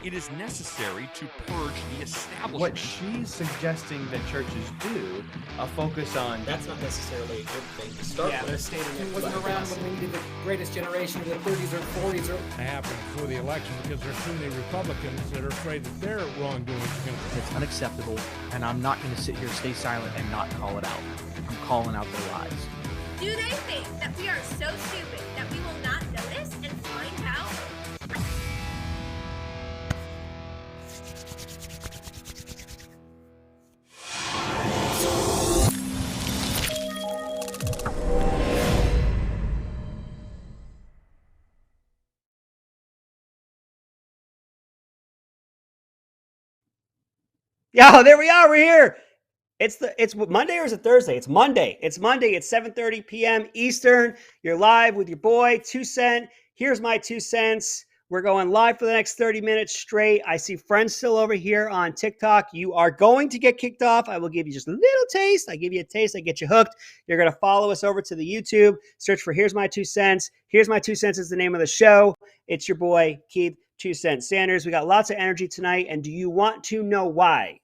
It is necessary to purge the establishment. What she's suggesting that churches do, a focus on... That's not necessarily a good thing to start with. They're stating it wasn't around when we needed the greatest generation in the 30s or 40s. It happened before the election because there's too many Republicans that are afraid that their wrongdoing is going to... It's unacceptable, and I'm not going to sit here, stay silent, and not call it out. I'm calling out their lies. Do they think that we are so stupid that we will not notice and find out? Yo, there we are. We're here. It's Monday or is it Thursday? It's Monday. It's Monday. It's 7:30 p.m. Eastern. You're live with your boy, 2 Cent. Here's my 2 cents. We're going live for the next 30 minutes straight. I see friends still over here on TikTok. You are going to get kicked off. I will give you just a little taste. I give you a taste. I get you hooked. You're going to follow us over to the YouTube. Search for Here's My 2 Cents. Here's My 2 Cents is the name of the show. It's your boy, Keith 2 Cent Sanders. We got lots of energy tonight. And do you want to know why?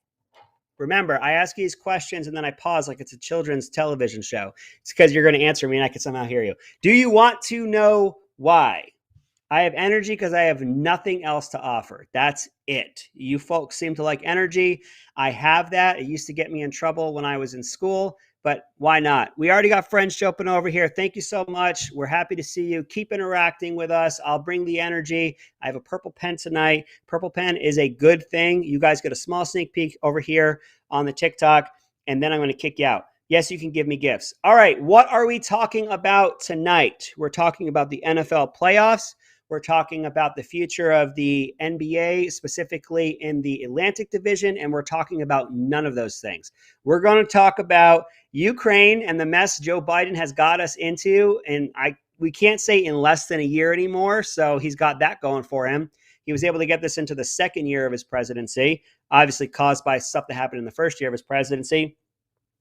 Remember, I ask you these questions and then I pause like it's a children's television show. It's because you're going to answer me and I can somehow hear you. Do you want to know why? I have energy because I have nothing else to offer. That's it. You folks seem to like energy. I have that. It used to get me in trouble when I was in school, but why not? We already got friends jumping over here. Thank you so much. We're happy to see you. Keep interacting with us. I'll bring the energy. I have a purple pen tonight. Purple pen is a good thing. You guys get a small sneak peek over here on the TikTok, and then I'm going to kick you out. Yes, you can give me gifts. All right, what are we talking about tonight? We're talking about the NFL playoffs. We're talking about the future of the NBA, specifically in the Atlantic Division, and we're talking about none of those things. We're going to talk about Ukraine and the mess Joe Biden has got us into, and we can't say in less than a year anymore, so he's got that going for him. He was able to get this into the second year of his presidency, obviously caused by stuff that happened in the first year of his presidency.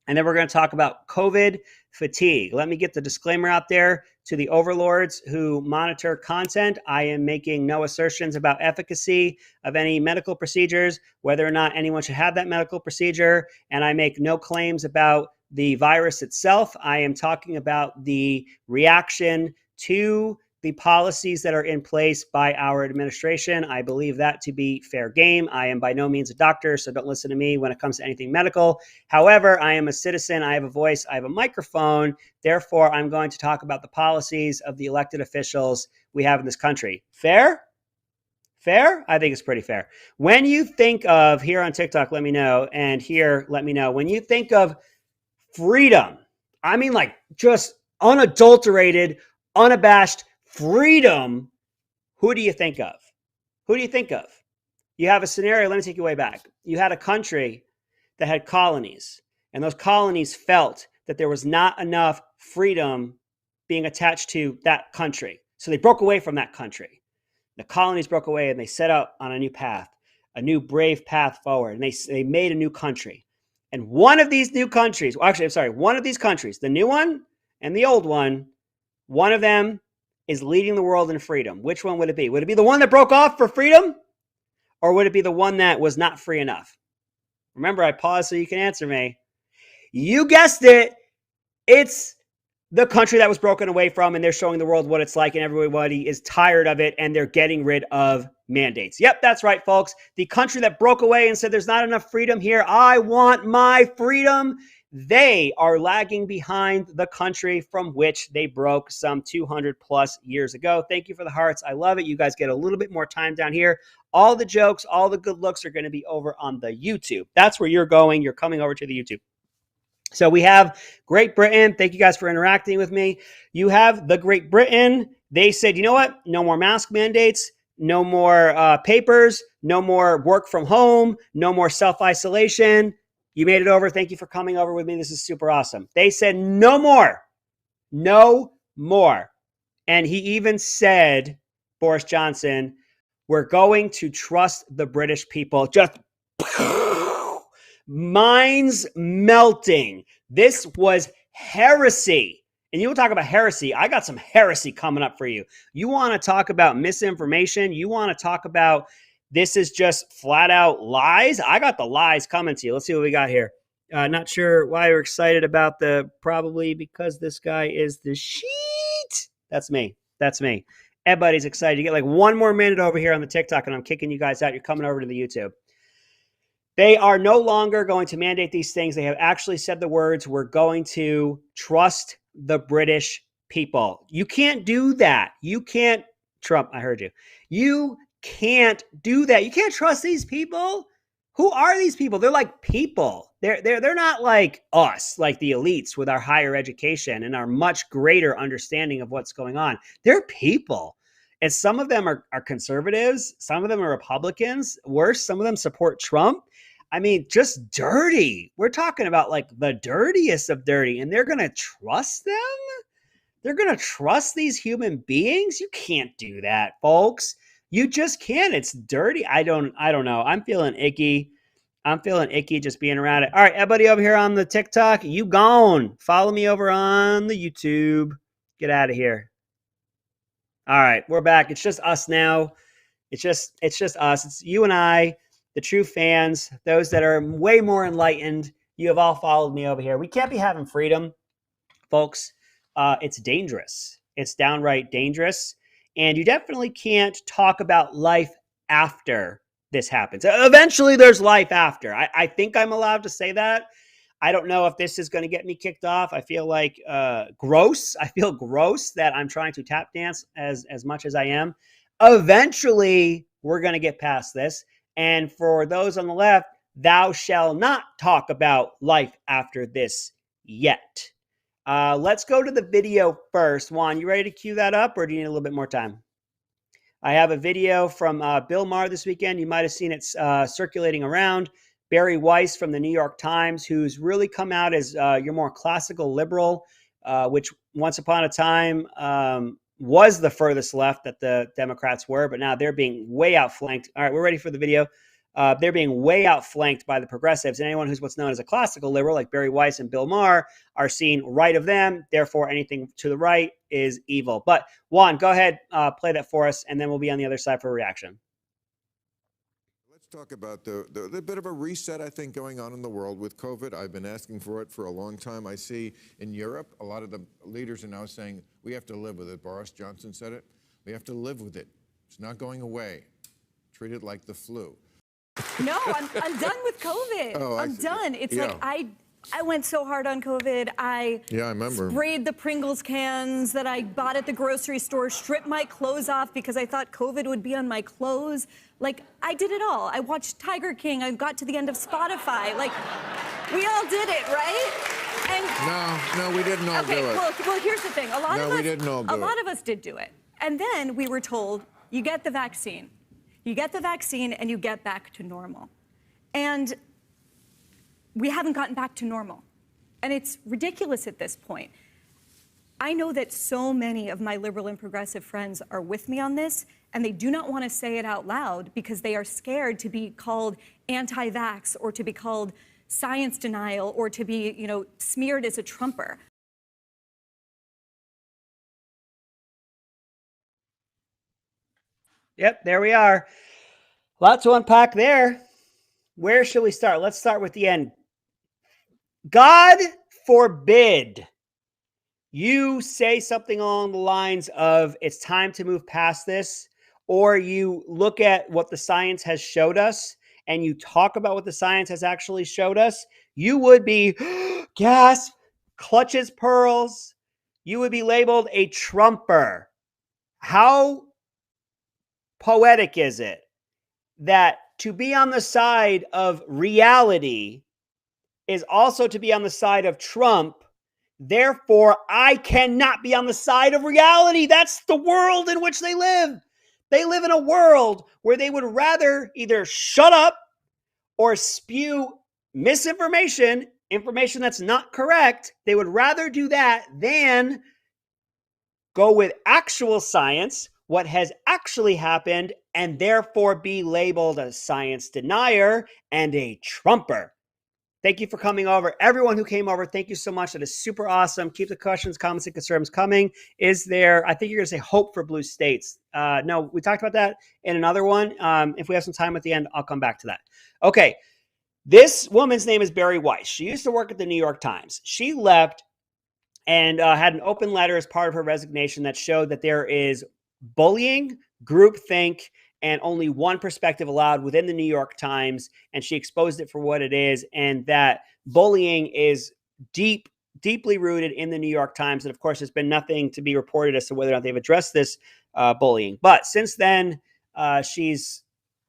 And then we're going to talk about COVID fatigue. Let me get the disclaimer out there to the overlords who monitor content. I am making no assertions about efficacy of any medical procedures, whether or not anyone should have that medical procedure. And I make no claims about the virus itself. I am talking about the reaction to the policies that are in place by our administration. I believe that to be fair game. I am by no means a doctor, so don't listen to me when it comes to anything medical. However, I am a citizen. I have a voice. I have a microphone. Therefore, I'm going to talk about the policies of the elected officials we have in this country. Fair? Fair? I think it's pretty fair. When you think of, here on TikTok, let me know, and here, let me know. When you think of freedom, I mean like just unadulterated, unabashed freedom, who do you think of? Who do you think of? You have a scenario, let me take you way back. You had a country that had colonies, and those colonies felt that there was not enough freedom being attached to that country. So they broke away from that country. The colonies broke away and they set out on a new path, a new brave path forward, and they made a new country. And one of these new countries, one of these countries, the new one and the old one of them is leading the world in freedom. Which one would it be? Would it be the one that broke off for freedom? Or would it be the one that was not free enough? Remember, I paused so you can answer me. You guessed it. It's the country that was broken away from, and they're showing the world what it's like, and everybody is tired of it, and they're getting rid of mandates. Yep, that's right, folks. The country that broke away and said there's not enough freedom here. I want my freedom. They are lagging behind the country from which they broke some 200 plus years ago. Thank you for the hearts. I love it. You guys get a little bit more time down here. All the jokes, all the good looks are going to be over on the YouTube. That's where you're going. You're coming over to the YouTube. So we have Great Britain. Thank you guys for interacting with me. You have the Great Britain. They said, you know what? No more mask mandates. No more papers. No more work from home. No more self-isolation. You made it over. Thank you for coming over with me. This is super awesome. They said no more. No more. And he even said, Boris Johnson, we're going to trust the British people. Just minds melting. This was heresy. And you will talk about heresy. I got some heresy coming up for you. You want to talk about misinformation? You want to talk about this is just flat out lies. I got the lies coming to you. Let's see what we got here. Not sure why you're excited about probably because this guy is the sheet. That's me. Everybody's excited. You get like one more minute over here on the TikTok and I'm kicking you guys out. You're coming over to the YouTube. They are no longer going to mandate these things. They have actually said the words, we're going to trust the British people. You can't do that. You can't, Trump, I heard you. You can't do that. You can't trust these people. Who are these people? They're like people. They're not like us, like the elites with our higher education and our much greater understanding of what's going on. They're people. And some of them are conservatives. Some of them are Republicans. Worse, some of them support Trump. I mean, just dirty. We're talking about like the dirtiest of dirty. And they're going to trust them? They're going to trust these human beings? You can't do that, folks. You just can't. It's dirty. I don't know. I'm feeling icky. Just being around it. All right, everybody over here on the TikTok, you gone. Follow me over on the YouTube. Get out of here. All right, we're back. It's just us now. It's just us. It's you and I, the true fans, those that are way more enlightened. You have all followed me over here. We can't be having freedom, folks. It's dangerous. It's downright dangerous. And you definitely can't talk about life after this happens. Eventually, there's life after. I think I'm allowed to say that. I don't know if this is going to get me kicked off. I feel like gross. I feel gross that I'm trying to tap dance as much as I am. Eventually, we're going to get past this. And for those on the left, thou shall not talk about life after this yet. Let's go to the video first. Juan, you ready to cue that up or do you need a little bit more time? I have a video from Bill Maher this weekend. You might have seen it circulating around. Barry Weiss from the New York Times, who's really come out as your more classical liberal, which once upon a time was the furthest left that the Democrats were, but now they're being way outflanked. All right, we're ready for the video. They're being way outflanked by the progressives, and anyone who's what's known as a classical liberal, like Barry Weiss and Bill Maher, are seen right of them. Therefore, anything to the right is evil. But Juan, go ahead, play that for us, and then we'll be on the other side for a reaction. Let's talk about the bit of a reset, I think, going on in the world with COVID. I've been asking for it for a long time. I see in Europe, a lot of the leaders are now saying, we have to live with it. Boris Johnson said it. We have to live with it. It's not going away. Treat it like the flu. No, I'm done with COVID. Oh, I'm done. It's like I went so hard on COVID. I remember. Sprayed the Pringles cans that I bought at the grocery store, stripped my clothes off because I thought COVID would be on my clothes. Like, I did it all. I watched Tiger King. I got to the end of Spotify. Like, we all did it, right? And no, we didn't all do it. Well, here's the thing. A lot of us did do it. And then we were told, you get the vaccine. You get the vaccine and you get back to normal. And we haven't gotten back to normal. And it's ridiculous at this point. I know that so many of my liberal and progressive friends are with me on this, and they do not want to say it out loud because they are scared to be called anti-vax or to be called science denial or to be, smeared as a Trumper. Yep, there we are. Lots to unpack there. Where should we start? Let's start with the end. God forbid you say something along the lines of it's time to move past this, or you look at what the science has showed us and you talk about what the science has actually showed us, you would be, gasp, clutches pearls. You would be labeled a Trumper. How poetic is it that to be on the side of reality is also to be on the side of Trump? Therefore, I cannot be on the side of reality. That's the world in which they live. They live in a world where they would rather either shut up or spew misinformation, information that's not correct. They would rather do that than go with actual science, what has actually happened, and therefore be labeled a science denier and a Trumper. Thank you for coming over. Everyone who came over, thank you so much. That is super awesome. Keep the questions, comments, and concerns coming. Is there, I think you're going to say hope for blue states. No, we talked about that in another one. If we have some time at the end, I'll come back to that. Okay. This woman's name is Bari Weiss. She used to work at the New York Times. She left and had an open letter as part of her resignation that showed that there is bullying, groupthink, and only one perspective allowed within the New York Times. And she exposed it for what it is, and that bullying is deeply rooted in the New York Times. And of course, there's been nothing to be reported as to whether or not they've addressed this bullying. But since then, she's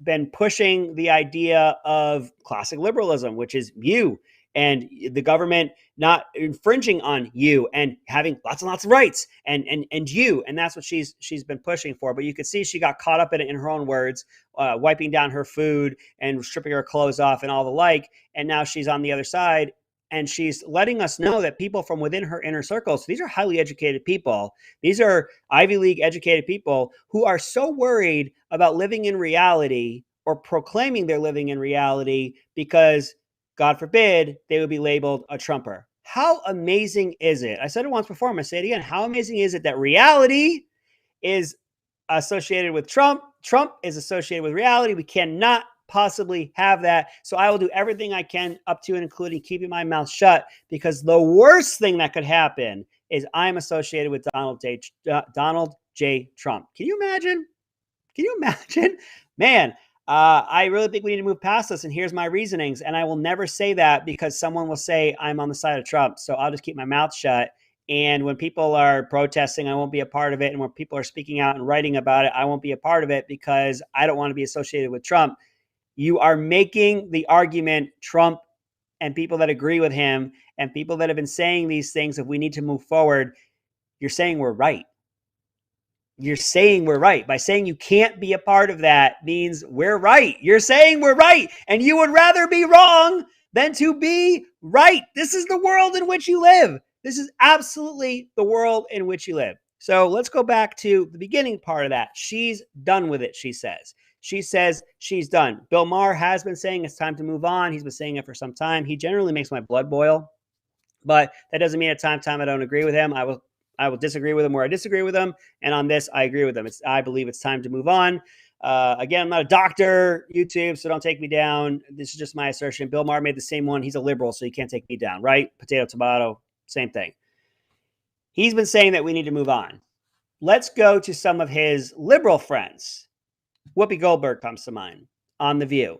been pushing the idea of classic liberalism, which is you and the government not infringing on you and having lots and lots of rights and you. And that's what she's been pushing for. But you could see she got caught up in it, in her own words, wiping down her food and stripping her clothes off and all the like. And now she's on the other side. And she's letting us know that people from within her inner circle, so these are highly educated people, these are Ivy League educated people who are so worried about living in reality or proclaiming they're living in reality because, God forbid, they would be labeled a Trumper. How amazing is it? I said it once before, I'm going to say it again. How amazing is it that reality is associated with Trump? Trump is associated with reality. We cannot possibly have that. So I will do everything I can up to and including keeping my mouth shut, because the worst thing that could happen is I'm associated with Donald J. Trump. Can you imagine? Can you imagine? Man, I really think we need to move past this. And here's my reasonings. And I will never say that because someone will say I'm on the side of Trump. So I'll just keep my mouth shut. And when people are protesting, I won't be a part of it. And when people are speaking out and writing about it, I won't be a part of it because I don't want to be associated with Trump. You are making the argument Trump and people that agree with him and people that have been saying these things, if we need to move forward, you're saying we're right. You're saying we're right. By saying you can't be a part of that means we're right. You're saying we're right. And you would rather be wrong than to be right. This is the world in which you live. This is absolutely the world in which you live. So let's go back to the beginning part of that. She's done with it, she says. She says she's done. Bill Maher has been saying it's time to move on. He's been saying it for some time. He generally makes my blood boil, but that doesn't mean at time I don't agree with him. I will disagree with him where I disagree with him. And on this, I agree with him. I believe it's time to move on. Again, I'm not a doctor, YouTube, so don't take me down. This is just my assertion. Bill Maher made the same one. He's a liberal, so you can't take me down, right? Potato, tomato, same thing. He's been saying that we need to move on. Let's go to some of his liberal friends. Whoopi Goldberg comes to mind on The View.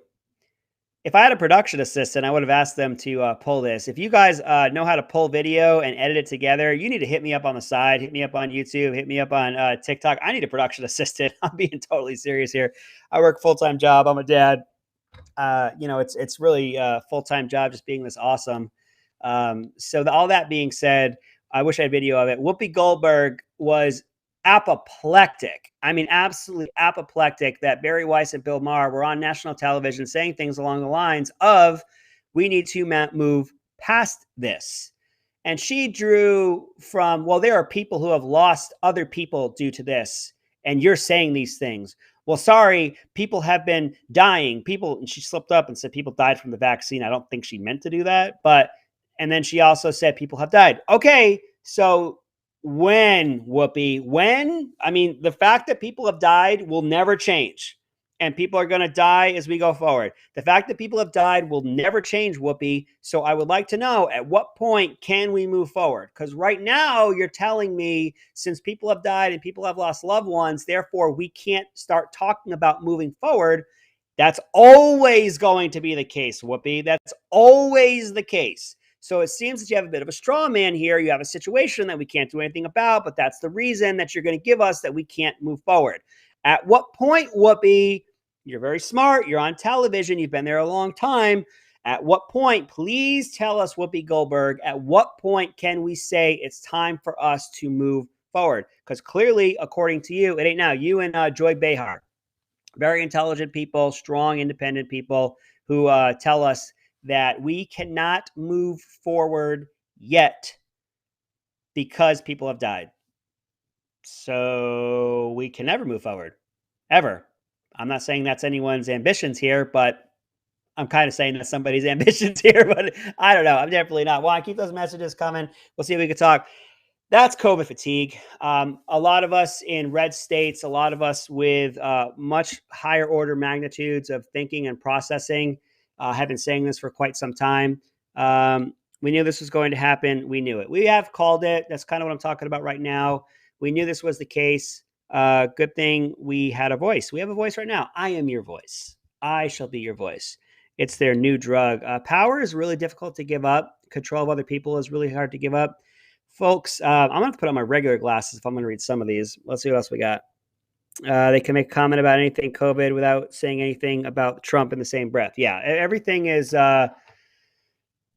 If I had a production assistant, I would have asked them to pull this. If you guys know how to pull video and edit it together, you need to hit me up on the side, hit me up on YouTube, hit me up on TikTok. I need a production assistant. I'm being totally serious here. I work a full-time job. I'm a dad. It's really a full-time job just being this awesome. All that being said, I wish I had video of it. Whoopi Goldberg was apoplectic. I mean, absolutely apoplectic that Bari Weiss and Bill Maher were on national television saying things along the lines of, we need to move past this. And she drew from, well, there are people who have lost other people due to this. And you're saying these things. Well, sorry, people have been dying. And she slipped up and said people died from the vaccine. I don't think she meant to do that. And then she also said people have died. Okay, so when, Whoopi? When? I mean, the fact that people have died will never change. And people are going to die as we go forward. The fact that people have died will never change, Whoopi. So I would like to know, at what point can we move forward? Because right now you're telling me since people have died and people have lost loved ones, therefore we can't start talking about moving forward. That's always going to be the case, Whoopi. That's always the case. So it seems that you have a bit of a straw man here. You have a situation that we can't do anything about, but that's the reason that you're going to give us that we can't move forward. At what point, Whoopi, you're very smart, you're on television, you've been there a long time. At what point, please tell us, Whoopi Goldberg, at what point can we say it's time for us to move forward? Because clearly, according to you, it ain't now. You and Joy Behar, very intelligent people, strong, independent people who tell us that we cannot move forward yet because people have died. So we can never move forward, ever. I'm not saying that's anyone's ambitions here, but I'm kind of saying that's somebody's ambitions here, but I don't know. I'm definitely not. Well, keep those messages coming. We'll see if we can talk. That's COVID fatigue. A lot of us in red states, a lot of us with much higher order magnitudes of thinking and processing have been saying this for quite some time. We knew this was going to happen. We knew it. We have called it. That's kind of what I'm talking about right now. We knew this was the case. Good thing we had a voice. We have a voice right now. I am your voice. I shall be your voice. It's their new drug. Power is really difficult to give up. Control of other people is really hard to give up. Folks, I'm going to put on my regular glasses if I'm going to read some of these. Let's see what else we got. They can make a comment about anything COVID without saying anything about Trump in the same breath. Yeah, everything is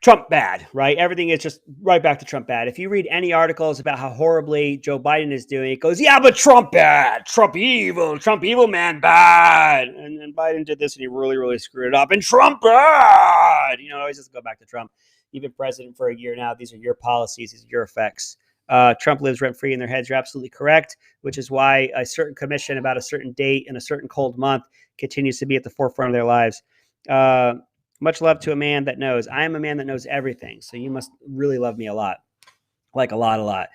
Trump bad, right? Everything is just right back to Trump bad. If you read any articles about how horribly Joe Biden is doing, it goes, yeah, but Trump bad, Trump evil man bad. And Biden did this and he really, really screwed it up. And Trump bad. You know, always just go back to Trump. You've been president for a year now. These are your policies. These are your effects. Trump lives rent-free in their heads. You're absolutely correct, which is why a certain commission about a certain date in a certain cold month continues to be at the forefront of their lives. Much love to a man that knows. I am a man that knows everything, so you must really love me a lot, like a lot.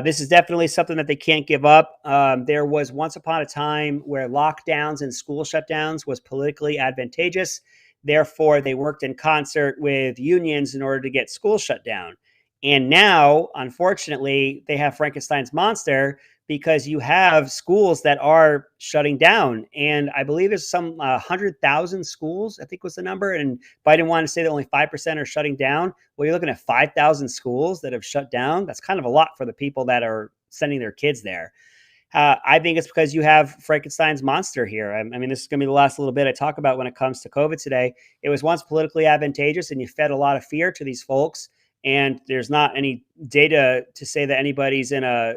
This is definitely something that they can't give up. There was once upon a time where lockdowns and school shutdowns was politically advantageous. Therefore, they worked in concert with unions in order to get schools shut down. And now, unfortunately, they have Frankenstein's monster because you have schools that are shutting down. And I believe there's some 100,000 schools, I think was the number. And Biden wanted to say that only 5% are shutting down. Well, you're looking at 5,000 schools that have shut down. That's kind of a lot for the people that are sending their kids there. I think it's because you have Frankenstein's monster here. I mean, this is going to be the last little bit I talk about when it comes to COVID today. It was once politically advantageous and you fed a lot of fear to these folks. And there's not any data to say that anybody's in a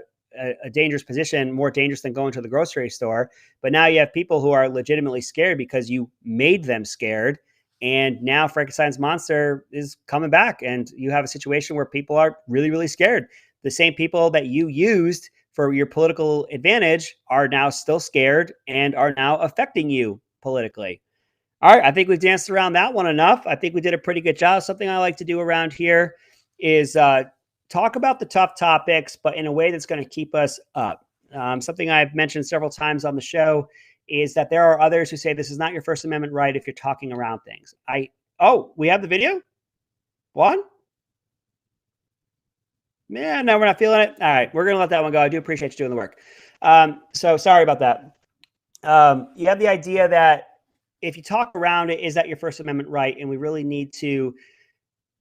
dangerous position, more dangerous than going to the grocery store. But now you have people who are legitimately scared because you made them scared. And now Frankenstein's monster is coming back. And you have a situation where people are really, really scared. The same people that you used for your political advantage are now still scared and are now affecting you politically. All right, I think we've danced around that one enough. I think we did a pretty good job. Something I like to do around here is talk about the tough topics, but in a way that's going to keep us up. Something I've mentioned several times on the show is that there are others who say this is not your First Amendment right if you're talking around things. We have the video? One? Yeah, no, we're not feeling it. All right, we're going to let that one go. I do appreciate you doing the work. So sorry about that. You have the idea that if you talk around it, is that your First Amendment right? And we really need to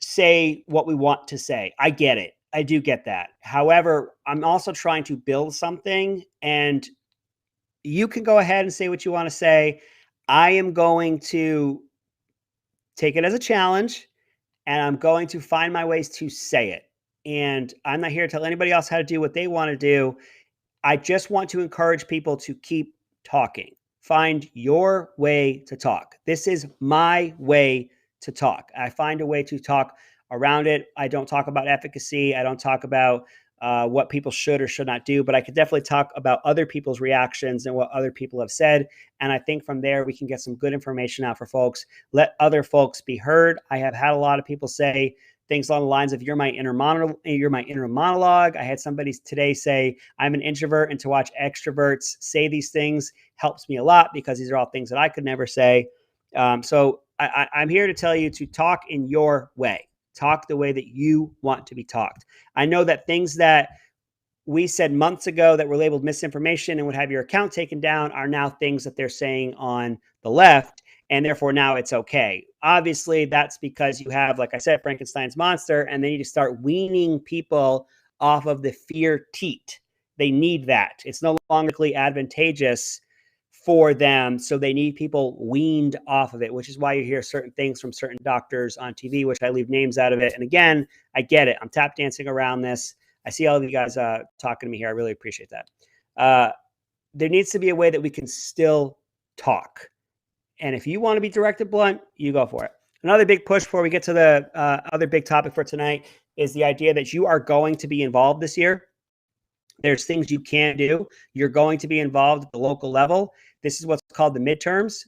say what we want to say. I get it. I do get that. However, I'm also trying to build something, and you can go ahead and say what you want to say. I am going to take it as a challenge, and I'm going to find my ways to say it. And I'm not here to tell anybody else how to do what they want to do. I just want to encourage people to keep talking. Find your way to talk. This is my way to talk. I find a way to talk around it. I don't talk about efficacy. I don't talk about what people should or should not do, but I could definitely talk about other people's reactions and what other people have said. And I think from there, we can get some good information out for folks. Let other folks be heard. I have had a lot of people say things along the lines of, you're my inner monologue. I had somebody today say, I'm an introvert, and to watch extroverts say these things helps me a lot because these are all things that I could never say. So I'm here to tell you to talk in your way. Talk the way that you want to be talked. I know that things that we said months ago that were labeled misinformation and would have your account taken down are now things that they're saying on the left. And therefore now it's okay. Obviously, that's because you have, like I said, Frankenstein's monster, and they need to start weaning people off of the fear teat. They need that. It's no longer advantageous for them. So they need people weaned off of it, which is why you hear certain things from certain doctors on TV, which I leave names out of it. And again, I get it. I'm tap dancing around this. I see all of you guys talking to me here. I really appreciate that. There needs to be a way that we can still talk. And if you want to be direct and blunt, you go for it. Another big push before we get to the other big topic for tonight is the idea that you are going to be involved this year. There's things you can't do. You're going to be involved at the local level. This is what's called the midterms.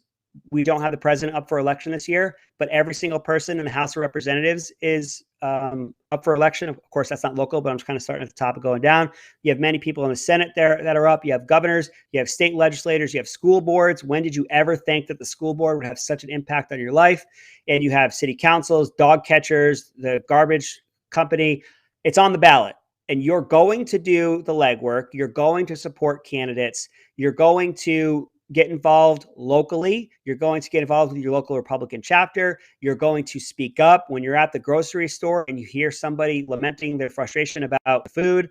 we don't have the president up for election this year, but every single person in the House of Representatives is up for election. Of course, that's not local, but I'm just kind of starting at the top and going down. You have many people in the Senate there that are up. You have governors, you have state legislators, you have school boards. When did you ever think that the school board would have such an impact on your life? And you have city councils, dog catchers, the garbage company. It's on the ballot. And you're going to do the legwork. You're going to support candidates. You're going to get involved locally. You're going to get involved with your local Republican chapter. You're going to speak up when you're at the grocery store and you hear somebody lamenting their frustration about the food.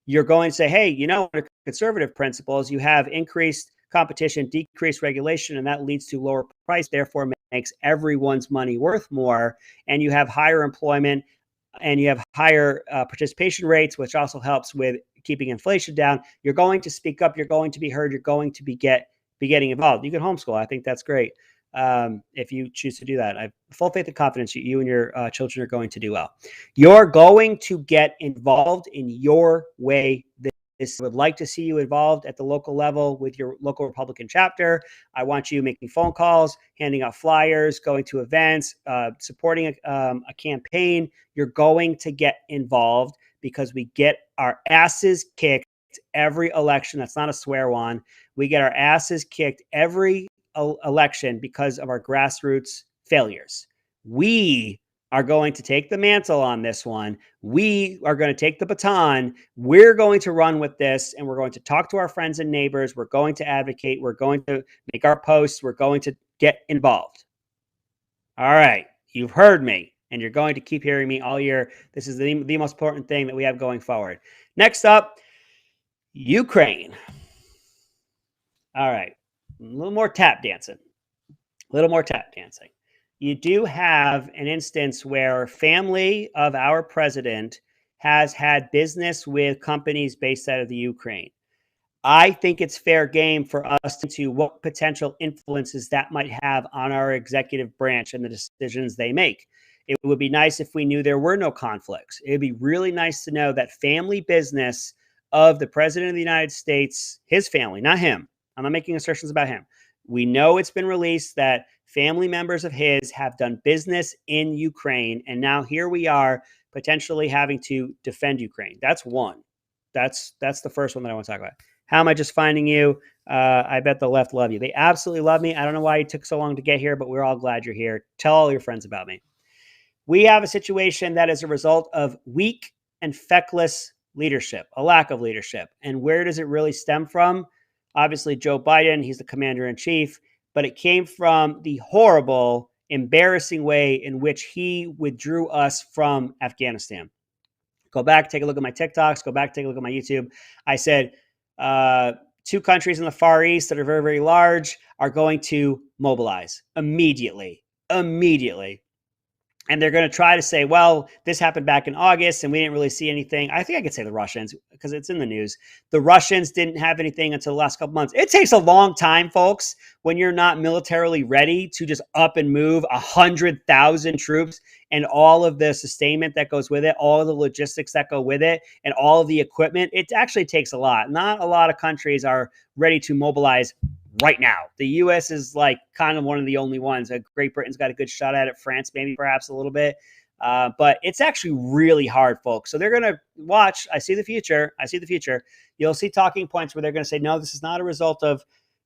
You're going to say, hey, you know, under conservative principles, you have increased competition, decreased regulation, and that leads to lower price, therefore makes everyone's money worth more. And you have higher employment and you have higher participation rates, which also helps with keeping inflation down. You're going to speak up. You're going to be heard. You're going to be getting involved. You can homeschool. I think that's great if you choose to do that. I have full faith and confidence you and your children are going to do well. You're going to get involved in your way. I would like to see you involved at the local level with your local Republican chapter. I want you making phone calls, handing out flyers, going to events, supporting a campaign. You're going to get involved because we get our asses kicked every election. That's not a swear one. We get our asses kicked every election because of our grassroots failures. We are going to take the mantle on this one. We are going to take the baton. We're going to run with this, and we're going to talk to our friends and neighbors. We're going to advocate. We're going to make our posts. We're going to get involved. All right. You've heard me, and you're going to keep hearing me all year. This is the most important thing that we have going forward. Next up, Ukraine. All right. A little more tap dancing. You do have an instance where family of our president has had business with companies based out of the Ukraine. I think it's fair game for us to what potential influences that might have on our executive branch and the decisions they make. It would be nice if we knew there were no conflicts. It would be really nice to know that family business of the president of the United States, his family, not him. I'm not making assertions about him. We know it's been released that family members of his have done business in Ukraine, and now here we are potentially having to defend Ukraine. That's one. That's the first one that I want to talk about. How am I just finding you? I bet the left love you. They absolutely love me. I don't know why it took so long to get here, but we're all glad you're here. Tell all your friends about me. We have a situation that is a result of weak and feckless leadership, a lack of leadership. And where does it really stem from? Obviously, Joe Biden, he's the commander-in-chief, but it came from the horrible, embarrassing way in which he withdrew us from Afghanistan. Go back, take a look at my TikToks, go back, take a look at my YouTube. I said, two countries in the Far East that are very, very large are going to mobilize immediately. And they're going to try to say, well, this happened back in August and we didn't really see anything. I think I could say the Russians because it's in the news. The Russians didn't have anything until the last couple months. It takes a long time, folks, when you're not militarily ready to just up and move 100,000 troops and all of the sustainment that goes with it, all of the logistics that go with it, and all of the equipment. It actually takes a lot. Not a lot of countries are ready to mobilize right now. The U.S. is like kind of one of the only ones. Great Britain's got a good shot at it. France, maybe perhaps a little bit. But it's actually really hard, folks. So they're going to watch. I see the future. You'll see talking points where they're going to say, no, this is not a result of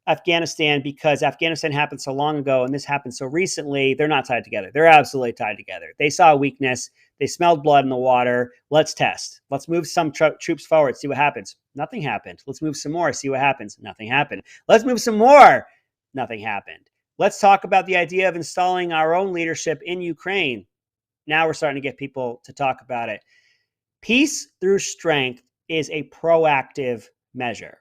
Afghanistan because Afghanistan happened so long ago and this happened so recently. They're not tied together. They're absolutely tied together. They saw a weakness. They smelled blood in the water. Let's test. Let's move some troops forward, see what happens. Nothing happened. Let's move some more, see what happens. Nothing happened. Let's move some more. Nothing happened. Let's talk about the idea of installing our own leadership in Ukraine. Now we're starting to get people to talk about it. Peace through strength is a proactive measure.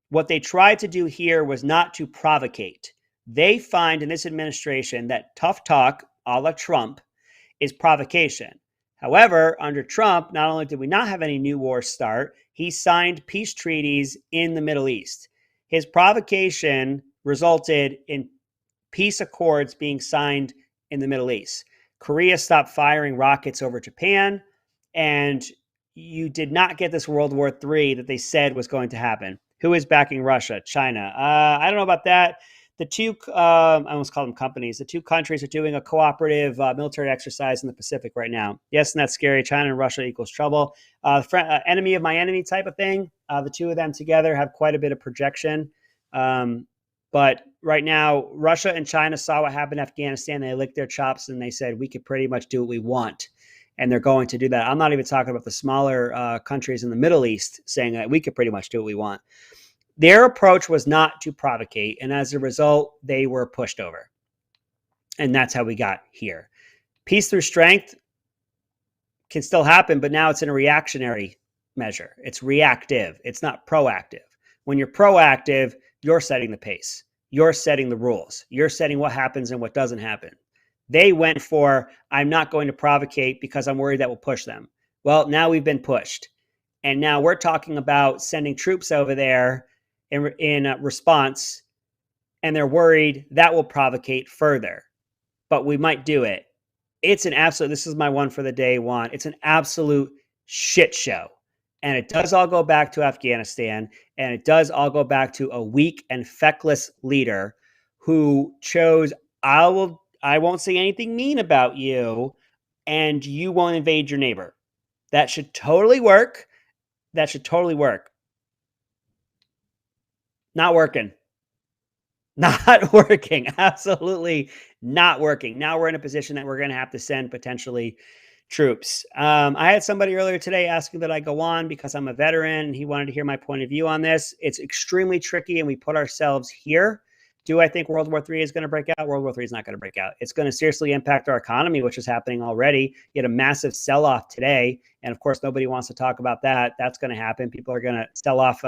What they tried to do here was not to provocate. They find in this administration that tough talk, a la Trump, is provocation. However, under Trump, not only did we not have any new wars start, he signed peace treaties in the Middle East. His provocation resulted in peace accords being signed in the Middle East. Korea stopped firing rockets over Japan, and you did not get this World War III that they said was going to happen. Who is backing Russia? China. I don't know about that. the two, I almost call them companies, the two countries are doing a cooperative military exercise in the Pacific right now. Yes, and that's scary. China and Russia equals trouble. Enemy of my enemy type of thing. The two of them together have quite a bit of projection. But right now, Russia and China saw what happened in Afghanistan. They licked their chops and they said, we could pretty much do what we want. And they're going to do that. I'm not even talking about the smaller countries in the Middle East saying that we could pretty much do what we want. Their approach was not to provocate. And as a result, they were pushed over. And that's how we got here. Peace through strength can still happen, but now it's in a reactionary measure. It's reactive. It's not proactive. When you're proactive, you're setting the pace. You're setting the rules. You're setting what happens and what doesn't happen. They went for, I'm not going to provocate because I'm worried that will push them. Well, now we've been pushed. And now we're talking about sending troops over there in response, and they're worried that will provocate further. But we might do it. It's an absolute, this is my one for the day one. It's an absolute shit show. And it does all go back to Afghanistan. And it does all go back to a weak and feckless leader who chose, I won't say anything mean about you, and you won't invade your neighbor. That should totally work. That should totally work. Not working. Not working. Absolutely not working. Now we're in a position that we're going to have to send potentially troops. I had somebody earlier today asking that I go on because I'm a veteran and he wanted to hear my point of view on this. It's extremely tricky and we put ourselves here. Do I think World War III is going to break out? World War III is not going to break out. It's going to seriously impact our economy, which is happening already. You had a massive sell-off today. And of course, nobody wants to talk about that. That's going to happen. People are going to sell off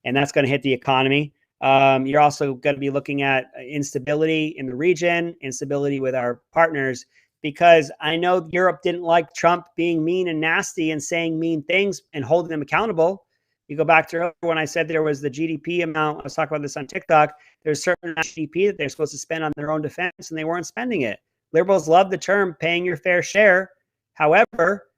and that's going to hit the economy. You're also going to be looking at instability in the region, instability with our partners, because I know Europe didn't like Trump being mean and nasty and saying mean things and holding them accountable. You go back to when I said there was the GDP amount, I was talking about this on TikTok, there's certain GDP that they're supposed to spend on their own defense and they weren't spending it. Liberals love the term paying your fair share. However,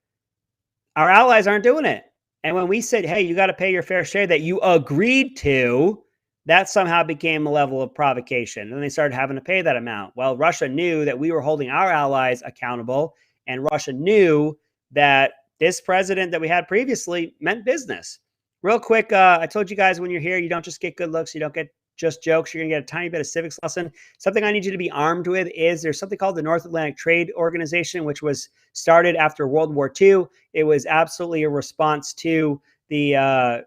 our allies aren't doing it. And when we said, hey, you got to pay your fair share that you agreed to, that somehow became a level of provocation. And they started having to pay that amount. Well, Russia knew that we were holding our allies accountable. And Russia knew that this president that we had previously meant business. Real quick, I told you guys when you're here, you don't just get good looks. You don't get just jokes. You're going to get a tiny bit of civics lesson. Something I need you to be armed with is there's something called the North Atlantic Trade Organization, which was started after World War II. It was absolutely a response to the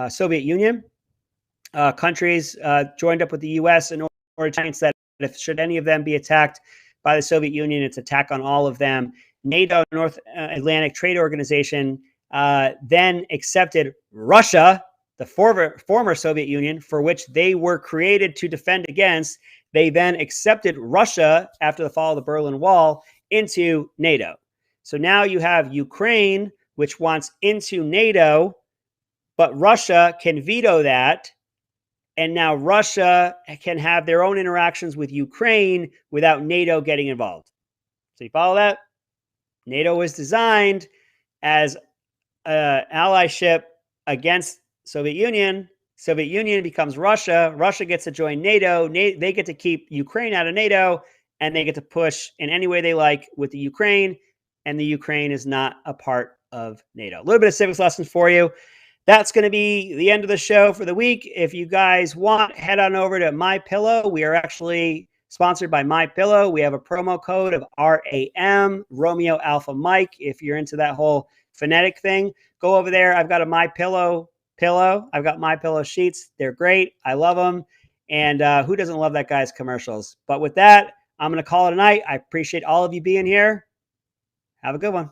Soviet Union. Countries joined up with the U.S. in order to chance that if should any of them be attacked by the Soviet Union, it's attack on all of them. NATO, North Atlantic Trade Organization, then accepted Russia, the former Soviet Union, for which they were created to defend against. They then accepted Russia after the fall of the Berlin Wall into NATO. So now you have Ukraine, which wants into NATO, but Russia can veto that. And now Russia can have their own interactions with Ukraine without NATO getting involved. So you follow that? NATO was designed as an allyship against Soviet Union. Soviet Union becomes Russia. Russia gets to join NATO. They get to keep Ukraine out of NATO, and they get to push in any way they like with the Ukraine, and the Ukraine is not a part of NATO. A little bit of civics lesson for you. That's going to be the end of the show for the week. If you guys want, head on over to MyPillow. We are actually sponsored by MyPillow. We have a promo code of RAM, Romeo Alpha Mike. If you're into that whole phonetic thing, go over there. I've got a MyPillow pillow. I've got MyPillow sheets. They're great. I love them. And who doesn't love that guy's commercials? But with that, I'm going to call it a night. I appreciate all of you being here. Have a good one.